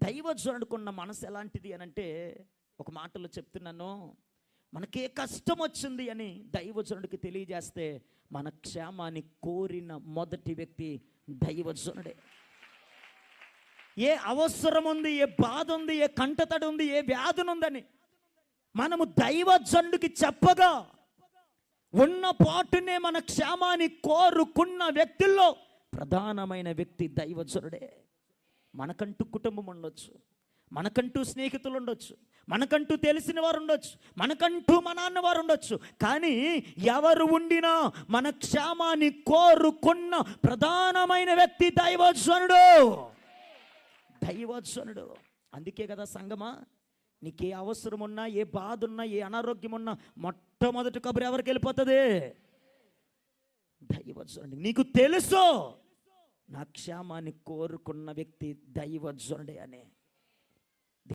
దైవజనుడుకున్న మనసు ఎలాంటిది అని అంటే, ఒక మాటలో చెప్తున్నాను, మనకే కష్టం వచ్చింది అని దైవజనుడికి తెలియజేస్తే మన క్షేమాన్ని కోరిన మొదటి వ్యక్తి దైవజనుడే. ఏ అవసరం ఉంది, ఏ బాధ ఉంది, ఏ కంటతడి ఉంది, ఏ వ్యాధుని ఉందని మనము దైవజనుడికి చెప్పగా ఉన్న పాటునే మన క్షేమాన్ని కోరుకున్న వ్యక్తుల్లో ప్రధానమైన వ్యక్తి దైవజనుడే. మనకంటూ కుటుంబం ఉండొచ్చు, మనకంటూ స్నేహితులు ఉండొచ్చు, మనకంటూ తెలిసిన వారు ఉండొచ్చు, మనకంటూ మా నాన్న వారు ఉండొచ్చు, కానీ ఎవరు ఉండినా మన క్షేమాన్ని కోరుకున్న ప్రధానమైన వ్యక్తి దైవజనుడు. దైవజనుడు. అందుకే కదా సంగమా, నీకే అవసరం ఉన్నా, ఏ బాధ ఉన్నా, ఏ అనారోగ్యం ఉన్నా మొట్టమొదటి కబురు ఎవరికి వెళ్ళిపోతుంది? దైవజనుడు. నీకు తెలుసు నా క్షేమాన్ని కోరుకున్న వ్యక్తి దైవజనుడే అనే.